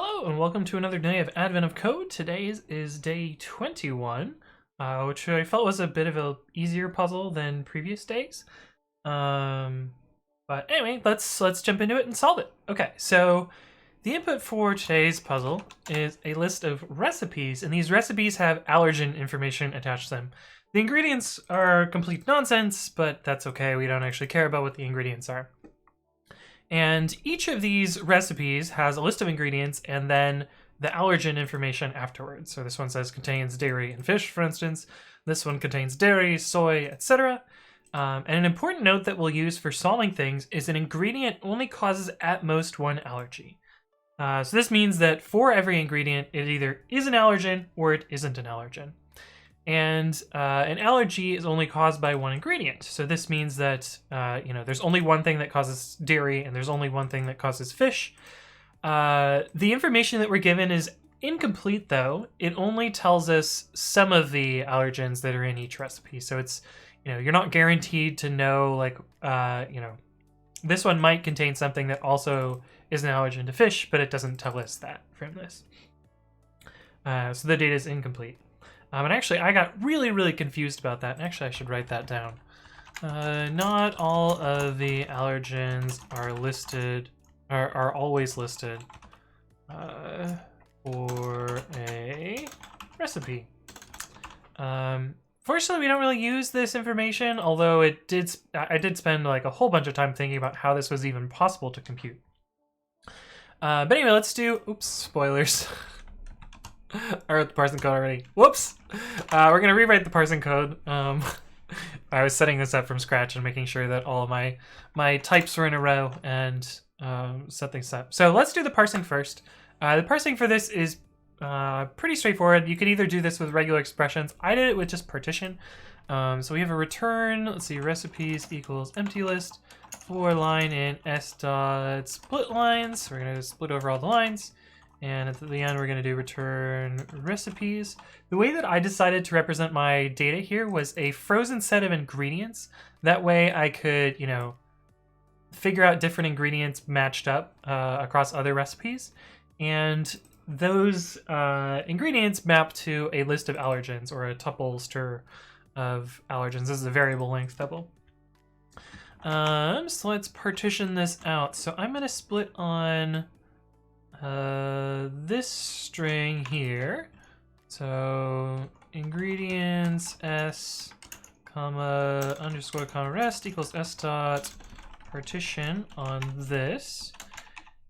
Hello and welcome to another day of Advent of Code. Today is day 21, which I felt was a bit of an easier puzzle than previous days. But anyway, let's jump into it and solve it. Okay, so the input for today's puzzle is a list of recipes, and these recipes have allergen information attached to them. The ingredients are complete nonsense, but that's okay. We don't actually care about what the ingredients are. And each of these recipes has a list of ingredients and then the allergen information afterwards. So this one says contains dairy and fish, for instance. This one contains dairy, soy, etc. And an important note that we'll use for solving things is an ingredient only causes at most one allergy. So this means that for every ingredient, it either is an allergen or it isn't an allergen. And an allergy is only caused by one ingredient. So this means that there's only one thing that causes dairy and there's only one thing that causes fish. The information that we're given is incomplete, though. It only tells us some of the allergens that are in each recipe. So it's, you're not guaranteed to know, this one might contain something that also is an allergen to fish, but it doesn't tell us that from this. So the data is incomplete. And actually, I got really confused about that. And actually, I should write that down. Not all of the allergens are listed, are always listed for a recipe. Fortunately, we don't really use this information, although I did spend like a whole bunch of time thinking about how this was even possible to compute. But anyway, let's do, oops, spoilers. I wrote the parsing code already. Whoops! We're gonna rewrite the parsing code. I was setting this up from scratch and making sure that all of my types were in a row and set things up. So let's do the parsing first. The parsing for this is pretty straightforward. You could either do this with regular expressions. I did it with just partition. So we have a return, let's see, recipes equals empty list for line in s dot split lines. We're gonna split over all the lines. And at the end, we're going to do return recipes. The way that I decided to represent my data here was a frozen set of ingredients. That way I could, figure out different ingredients matched up across other recipes. And those ingredients map to a list of allergens or a tuple stir of allergens. This is a variable length tuple. So let's partition this out. So I'm going to split on this string here. So ingredients s comma underscore comma rest equals s dot partition on this.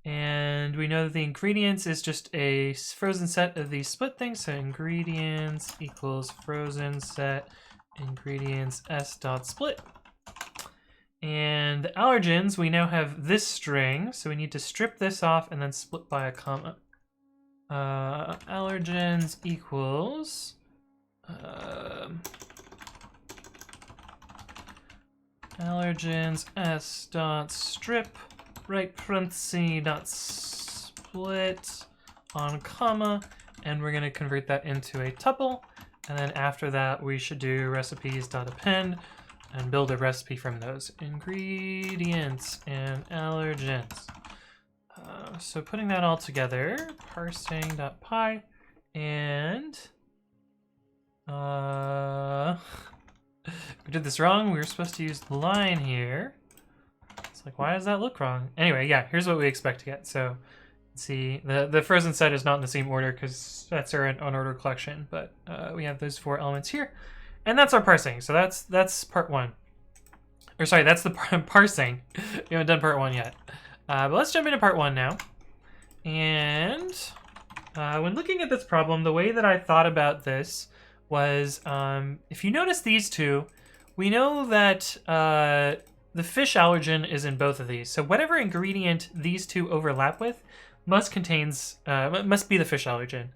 And we know that the ingredients is just a frozen set of these split things. So ingredients equals frozen set ingredients s dot split. And the allergens, we now have this string, so we need to strip this off and then split by a comma. Allergens equals allergens s dot strip right parenthesis dot split on comma, and we're going to convert that into a tuple. And then after that, we should do recipes dot append and build a recipe from those ingredients and allergens. So putting that all together, parsing.py, and we did this wrong. We were supposed to use the line here. It's like, why does that look wrong? Anyway, yeah, here's what we expect to get. So see, the frozen set is not in the same order because that's our unordered collection, but we have those 4 elements here. And that's our parsing. So that's part 1. Or sorry, that's the parsing. We haven't done part 1 yet. But let's jump into part 1 now. And when looking at this problem, the way that I thought about this was, if you notice these two, we know that the fish allergen is in both of these. So whatever ingredient these two overlap with must be the fish allergen.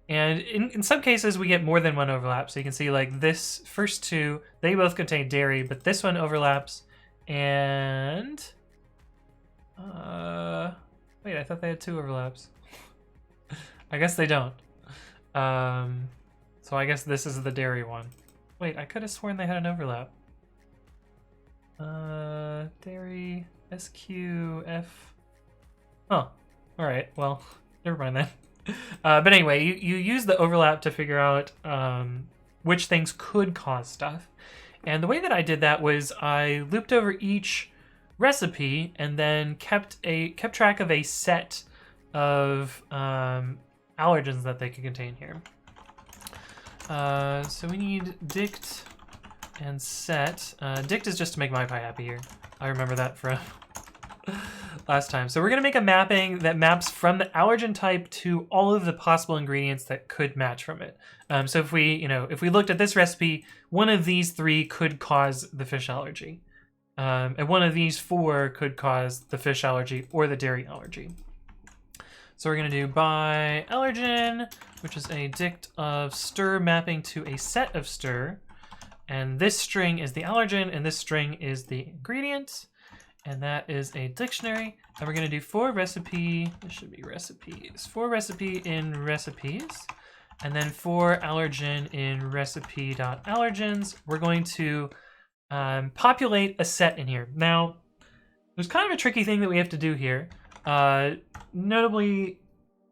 And in some cases, we get more than one overlap. So you can see like this first two, they both contain dairy, but this one overlaps. And wait, I thought they had 2 overlaps. I guess they don't. So I guess this is the dairy one. Wait, I could have sworn they had an overlap. Dairy, SQF. Oh, all right, well. never mind that. But anyway, you use the overlap to figure out which things could cause stuff. And the way that I did that was I looped over each recipe and then kept track of a set of allergens that they could contain here. So we need dict and set. Dict is just to make my pie happy here. I remember that from last time. So we're going to make a mapping that maps from the allergen type to all of the possible ingredients that could match from it. So if we looked at this recipe, one of these 3 could cause the fish allergy. And one of these 4 could cause the fish allergy or the dairy allergy. So we're going to do by allergen, which is a dict of stir mapping to a set of stir. And this string is the allergen, and this string is the ingredient. And that is a dictionary. And we're going to do for recipe, this should be recipes, for recipe in recipes. And then for allergen in recipe.allergens, we're going to populate a set in here. Now, there's kind of a tricky thing that we have to do here. Notably,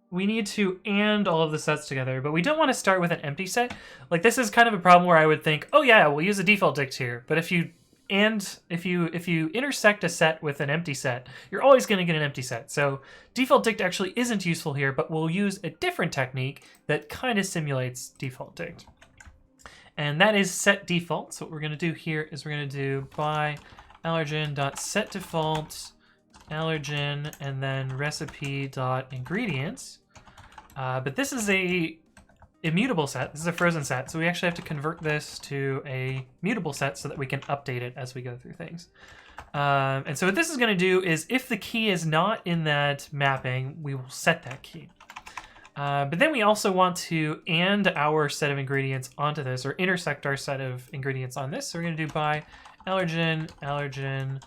we need to and all of the sets together, but we don't want to start with an empty set. Like, this is kind of a problem where I would think, oh yeah, we'll use a default dict here. But if you intersect a set with an empty set, you're always going to get an empty set. So default dict actually isn't useful here, but we'll use a different technique that kind of simulates default dict. And that is set default. So what we're going to do here is we're going to do by allergen.setDefault allergen and then recipe.ingredients. But this is a immutable set. This is a frozen set, so we actually have to convert this to a mutable set so that we can update it as we go through things. And so what this is going to do is if the key is not in that mapping, we will set that key. But then we also want to and our set of ingredients onto this, or intersect our set of ingredients on this. So we're going to do by allergen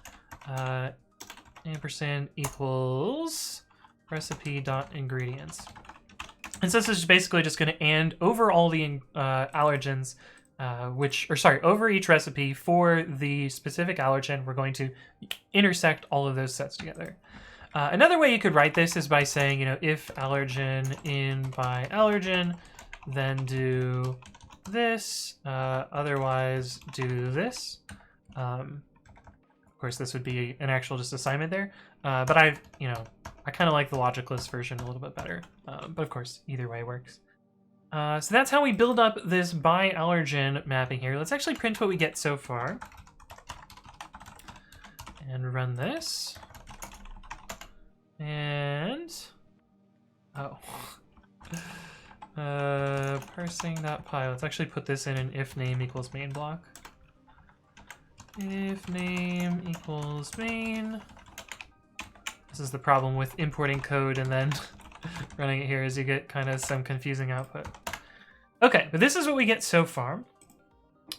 ampersand equals recipe.ingredients. And so this is basically just going to and over all the allergens, over each recipe for the specific allergen, we're going to intersect all of those sets together. Another way you could write this is by saying, if allergen in by allergen, then do this, otherwise do this. Of course, this would be an actual just assignment there, but I kind of like the logicless version a little bit better, but of course, either way works. So that's how we build up this by allergen mapping here. Let's actually print what we get so far. And run this. And... oh. Parsing.py. Let's actually put this in an if name equals main block. If name equals main. This is the problem with importing code and then running it here, is you get kind of some confusing output. Okay, but this is what we get so far.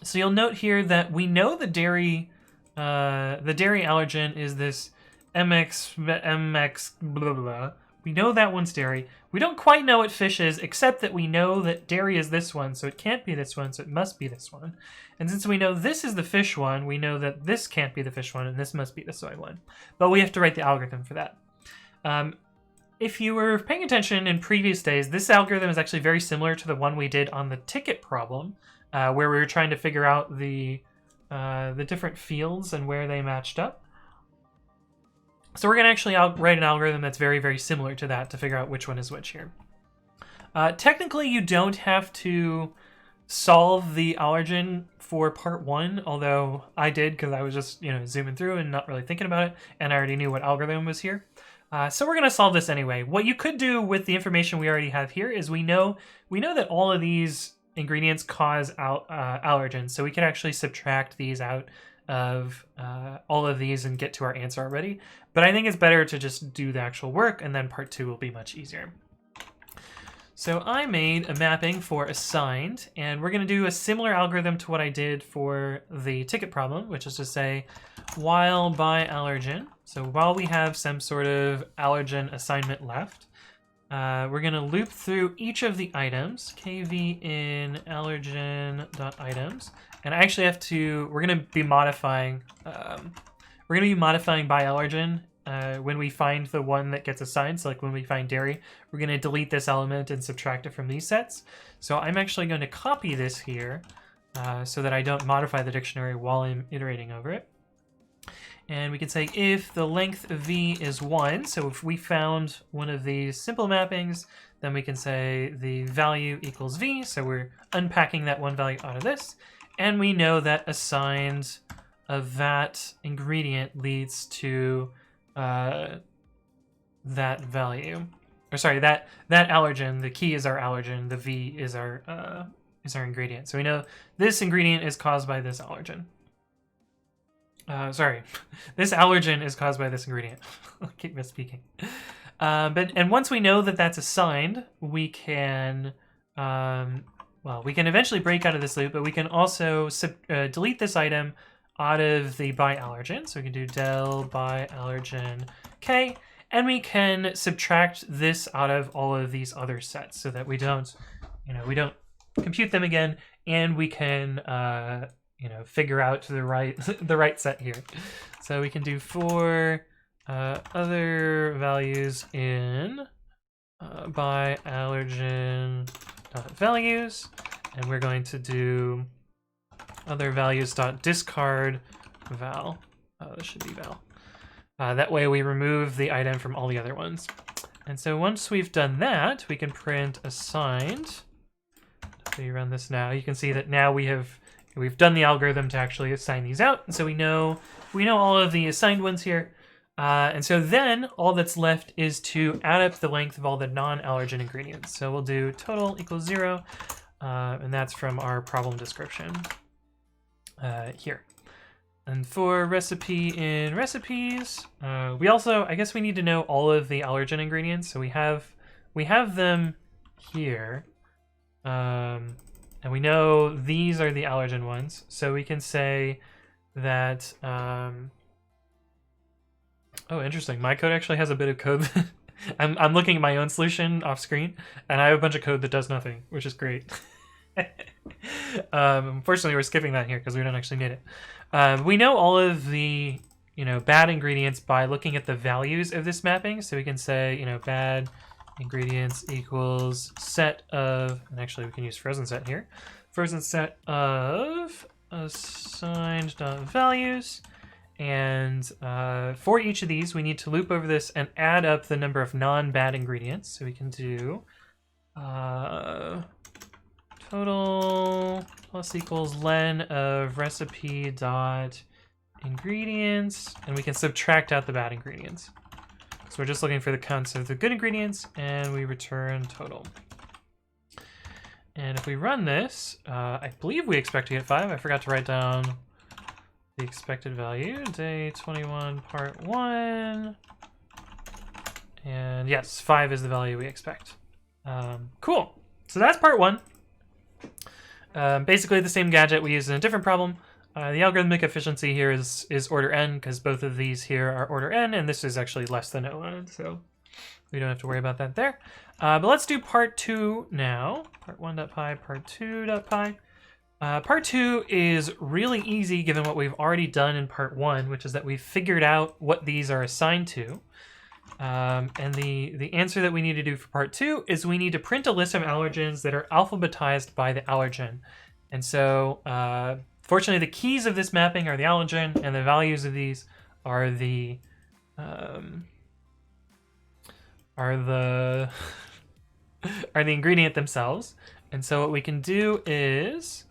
So you'll note here that we know the dairy allergen is this MX blah blah. We know that one's dairy. We don't quite know what fish is, except that we know that dairy is this one, so it can't be this one, so it must be this one. And since we know this is the fish one, we know that this can't be the fish one, and this must be the soy one. But we have to write the algorithm for that. If you were paying attention in previous days, this algorithm is actually very similar to the one we did on the ticket problem, where we were trying to figure out the different fields and where they matched up. So we're going to actually write an algorithm that's very, very similar to that to figure out which one is which here. Technically, you don't have to solve the allergen for part 1, although I did because I was just zooming through and not really thinking about it, and I already knew what algorithm was here. So we're going to solve this anyway. What you could do with the information we already have here is we know that all of these ingredients cause allergens, so we can actually subtract these out of all of these and get to our answer already. But I think it's better to just do the actual work, and then part 2 will be much easier. So I made a mapping for assigned, and we're going to do a similar algorithm to what I did for the ticket problem, which is to say while by allergen. So while we have some sort of allergen assignment left, we're going to loop through each of the items, kv in allergen.items, and I actually we're going to be modifying by allergen when we find the one that gets assigned. So like when we find dairy, we're going to delete this element and subtract it from these sets. So I'm actually going to copy this here so that I don't modify the dictionary while I'm iterating over it. And we can say if the length of v is 1, so if we found one of these simple mappings, then we can say the value equals v, so we're unpacking that one value out of this, and we know that assigned of that ingredient leads to that value. Or sorry, that allergen, the key is our allergen, the v is our ingredient. So we know this ingredient is caused by this allergen. Sorry, this allergen is caused by this ingredient. I keep misspeaking. And once we know that that's assigned, we can, well, we can eventually break out of this loop, but we can also delete this item out of the by allergen. So we can do del by allergen k, and we can subtract this out of all of these other sets so that we don't, we don't compute them again, and we can, figure out the right set here. So we can do for other values in by allergen values, and we're going to do other values dot discard val. This should be val. That way we remove the item from all the other ones. And so once we've done that, we can print assigned. So you run this now, you can see that now we've done the algorithm to actually assign these out. And so we know all of the assigned ones here. And so then all that's left is to add up the length of all the non-allergen ingredients. So we'll do total equals 0, and that's from our problem description here. And for recipe in recipes, we also, I guess we need to know all of the allergen ingredients. So we have them here. And we know these are the allergen ones. So we can say that, oh, interesting. My code actually has a bit of code. I'm looking at my own solution off screen, and I have a bunch of code that does nothing, which is great. Unfortunately, we're skipping that here because we don't actually need it. We know all of the, bad ingredients by looking at the values of this mapping. So we can say, bad ingredients equals set of, and actually we can use frozen set here, frozen set of assigned values, and for each of these we need to loop over this and add up the number of non-bad ingredients. So we can do total plus equals len of recipe dot ingredients, and we can subtract out the bad ingredients. So we're just looking for the counts of the good ingredients, and we return total. And if we run this, I believe we expect to get 5. I forgot to write down the expected value. Day 21, part 1. And yes, 5 is the value we expect. Cool. So that's part 1. Basically the same gadget we used in a different problem. The algorithmic efficiency here is order n, because both of these here are order n, and this is actually less than O(n), so we don't have to worry about that there. But let's do part 2 now. Part 1.py, part 2.py. Part 2 is really easy given what we've already done in part 1, which is that we've figured out what these are assigned to. And the answer that we need to do for part 2 is we need to print a list of allergens that are alphabetized by the allergen. And so, fortunately, the keys of this mapping are the allergen, and the values of these are the ingredient themselves. And so what we can do is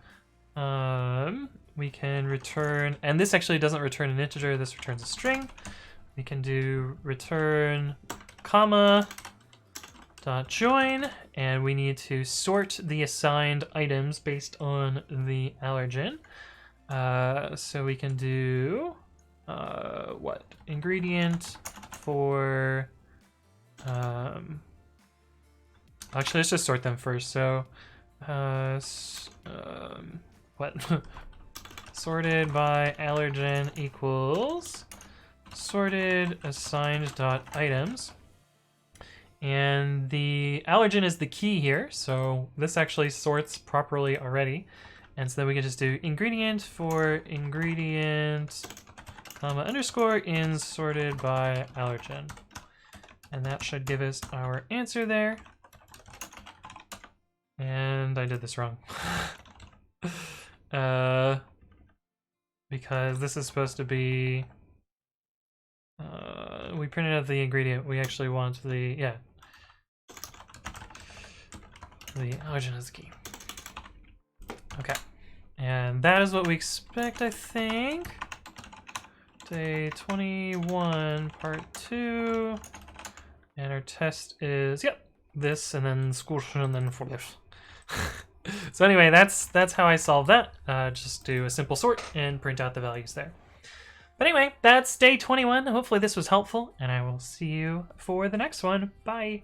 we can return, and this actually doesn't return an integer, this returns a string. We can do return comma dot join, and we need to sort the assigned items based on the allergen. So we can do what ingredient for actually let's just sort them first. So what sorted by allergen equals sorted assigned dot items, and the allergen is the key here, so this actually sorts properly already. And so then we can just do ingredient for ingredient comma, underscore in sorted by allergen. And that should give us our answer there. And I did this wrong. Because this is supposed to be... we printed out the ingredient. We actually want the... yeah. The allergen is the key. Okay. And that is what we expect, I think. Day 21, part 2. And our test is, yep, this, and then school, and then for this. So anyway, that's how I solve that. Just do a simple sort and print out the values there. But anyway, that's day 21. Hopefully this was helpful, and I will see you for the next one. Bye.